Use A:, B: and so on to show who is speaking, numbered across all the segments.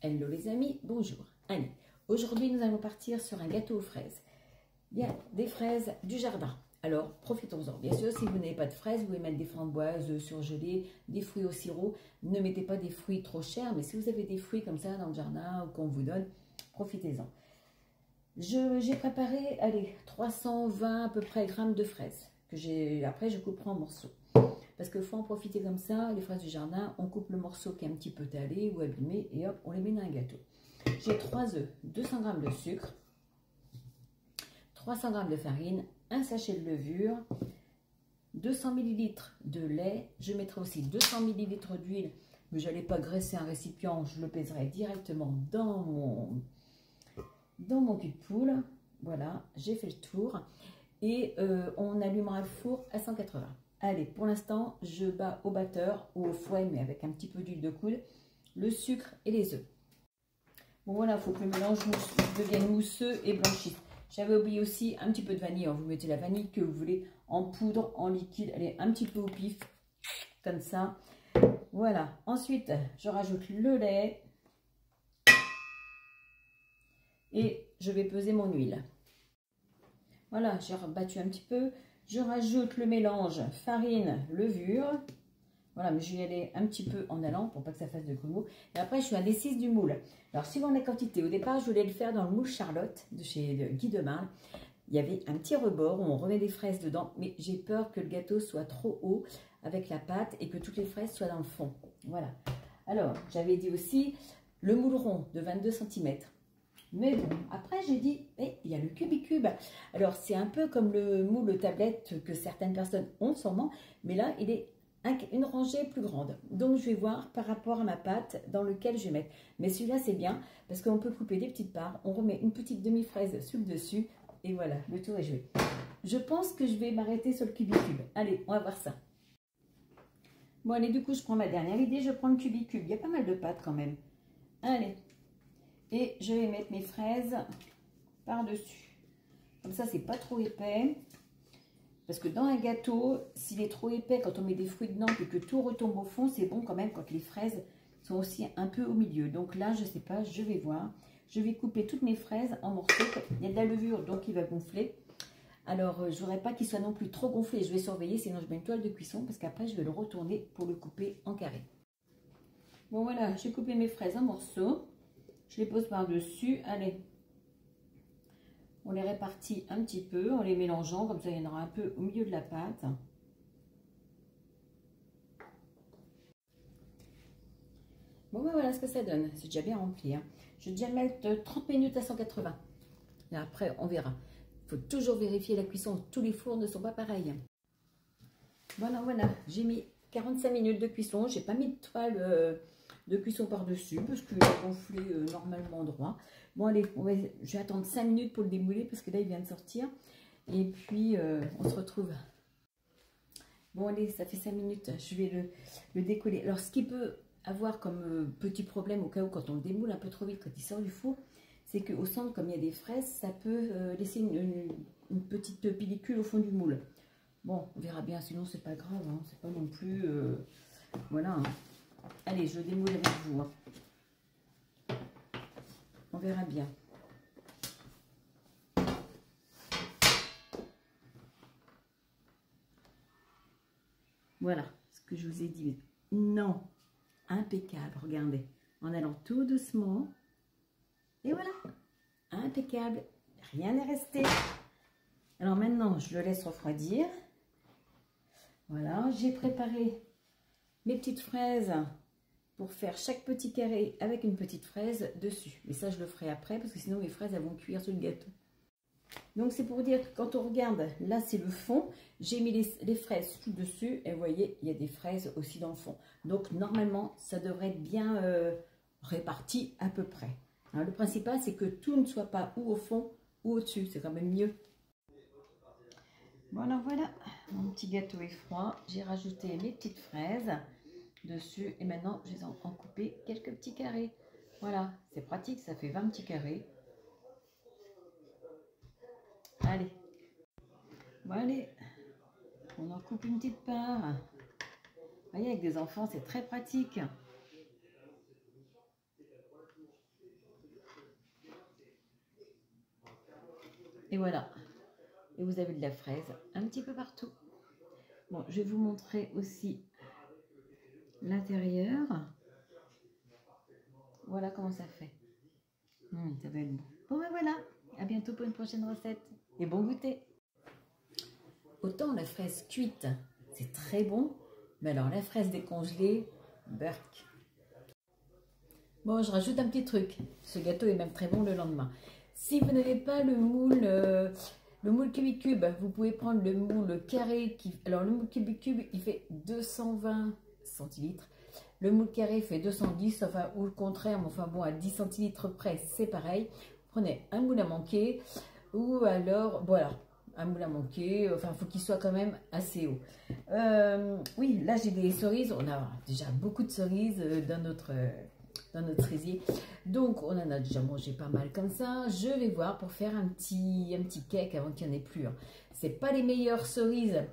A: Hello les amis, bonjour. Allez, aujourd'hui nous allons partir sur un gâteau aux fraises. Il y a des fraises du jardin. Alors profitons-en. Bien sûr, si vous n'avez pas de fraises, vous pouvez mettre des framboises surgelées, des fruits au sirop. Ne mettez pas des fruits trop chers, mais si vous avez des fruits comme ça dans le jardin ou qu'on vous donne, profitez-en. J'ai préparé, allez, 320 à peu près grammes de fraises. Après, je couperai en morceaux. Parce qu'il faut en profiter comme ça, les fraises du jardin, on coupe le morceau qui est un petit peu talé ou abîmé et hop, on les met dans un gâteau. J'ai 3 œufs, 200 g de sucre, 300 g de farine, un sachet de levure, 200 ml de lait. Je mettrai aussi 200 ml d'huile, mais je n'allais pas graisser un récipient, je le pèserai directement dans mon cul de poule. Voilà, j'ai fait le tour et on allumera le four à 180. Allez, pour l'instant, je bats au batteur ou au fouet, mais avec un petit peu d'huile de coude, le sucre et les œufs. Bon voilà, il faut que le mélange devienne mousseux et blanchisse. J'avais oublié aussi un petit peu de vanille. Alors, vous mettez la vanille que vous voulez en poudre, en liquide. Allez, un petit peu au pif, comme ça. Voilà. Ensuite, je rajoute le lait. Et je vais peser mon huile. Voilà, j'ai rebattu un petit peu. Je rajoute le mélange farine, levure. Voilà, mais je vais y aller un petit peu en allant pour pas que ça fasse de grumeaux. Et après, je suis à D6 du moule. Alors, suivant la quantité, au départ, je voulais le faire dans le moule Charlotte de chez Guy de Marle. Il y avait un petit rebord où on remet des fraises dedans, mais j'ai peur que le gâteau soit trop haut avec la pâte et que toutes les fraises soient dans le fond. Voilà. Alors, j'avais dit aussi le moule rond de 22 cm. Mais bon, après j'ai dit, il y a le Cubicube. Alors c'est un peu comme le moule tablette que certaines personnes ont sûrement, mais là il est une rangée plus grande. Donc je vais voir par rapport à ma pâte dans lequel je vais mettre. Mais celui-là c'est bien parce qu'on peut couper des petites parts, on remet une petite demi-fraise sur le dessus et voilà, le tour est joué. Je pense que je vais m'arrêter sur le Cubicube. Allez, on va voir ça. Bon allez, du coup je prends ma dernière idée, je prends le Cubicube. Il y a pas mal de pâtes quand même. Allez. Et je vais mettre mes fraises par-dessus. Comme ça, c'est pas trop épais. Parce que dans un gâteau, s'il est trop épais, quand on met des fruits dedans et que tout retombe au fond, c'est bon quand même quand les fraises sont aussi un peu au milieu. Donc là, je sais pas, je vais voir. Je vais couper toutes mes fraises en morceaux. Il y a de la levure, donc il va gonfler. Alors, je voudrais pas qu'il soit non plus trop gonflé. Je vais surveiller, sinon je mets une toile de cuisson. Parce qu'après, je vais le retourner pour le couper en carré. Bon, voilà, j'ai coupé mes fraises en morceaux. Je les pose par-dessus. Allez, on les répartit un petit peu en les mélangeant. Comme ça, il y en aura un peu au milieu de la pâte. Bon, ben voilà ce que ça donne. C'est déjà bien rempli. Hein. Je vais déjà mettre 30 minutes à 180. Et après, on verra. Il faut toujours vérifier la cuisson. Tous les fours ne sont pas pareils. Voilà, voilà. J'ai mis 45 minutes de cuisson. J'ai pas mis de toile de cuisson par-dessus parce qu'il a gonflé normalement droit. Bon allez, je vais attendre 5 minutes pour le démouler parce que là il vient de sortir. Et puis on se retrouve. Bon allez, ça fait 5 minutes, je vais le décoller. Alors ce qui peut avoir comme petit problème au cas où quand on le démoule un peu trop vite quand il sort du four, c'est qu'au centre comme il y a des fraises, ça peut laisser une petite pellicule au fond du moule. Bon, on verra bien, sinon c'est pas grave, hein, c'est pas non plus... voilà. Hein. Allez, je le démoule avec vous. Hein. On verra bien. Voilà ce que je vous ai dit. Non, impeccable, regardez. En allant tout doucement. Et voilà, impeccable. Rien n'est resté. Alors maintenant, je le laisse refroidir. Voilà, j'ai préparé mes petites fraises pour faire chaque petit carré avec une petite fraise dessus. Mais ça, je le ferai après parce que sinon, mes fraises, elles vont cuire sur le gâteau. Donc, c'est pour dire que quand on regarde, là, c'est le fond. J'ai mis les fraises tout dessus et vous voyez, il y a des fraises aussi dans le fond. Donc, normalement, ça devrait être bien réparti à peu près. Alors, le principal, c'est que tout ne soit pas ou au fond ou au-dessus. C'est quand même mieux. Voilà, voilà. Mon petit gâteau est froid. J'ai rajouté mes petites fraises dessus et maintenant je vais en couper quelques petits carrés. Voilà, c'est pratique, ça fait 20 petits carrés. Allez, bon allez, on en coupe une petite part. Vous voyez, avec des enfants c'est très pratique. Et voilà. Et vous avez de la fraise un petit peu partout. Bon, je vais vous montrer aussi l'intérieur. Voilà comment ça fait. Ça va être bon. Bon ben voilà, à bientôt pour une prochaine recette. Et bon goûter. Autant la fraise cuite, c'est très bon. Mais alors la fraise décongelée, burk. Bon, je rajoute un petit truc. Ce gâteau est même très bon le lendemain. Si vous n'avez pas le moule Cubicube, vous pouvez prendre le moule carré. Alors le moule Cubicube, il fait 220 centilitres. Le moule carré fait 210, enfin, ou le contraire, mais enfin bon, à 10 centilitres près, c'est pareil. Prenez un moule à manquer, ou alors, bon alors, un moule à manquer, enfin, il faut qu'il soit quand même assez haut. Oui, là, j'ai des cerises. On a déjà beaucoup de cerises dans notre fraisier. Donc, on en a déjà mangé pas mal comme ça. Je vais voir pour faire un petit cake avant qu'il n'y en ait plus. C'est pas les meilleures cerises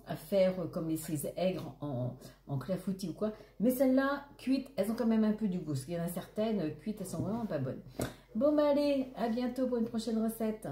A: à faire comme les cerises aigres en clafoutis ou quoi. Mais celles-là, cuites, elles ont quand même un peu du goût. Parce qu'il y en a certaines, cuites, elles sont vraiment pas bonnes. Bon, bah allez, à bientôt pour une prochaine recette.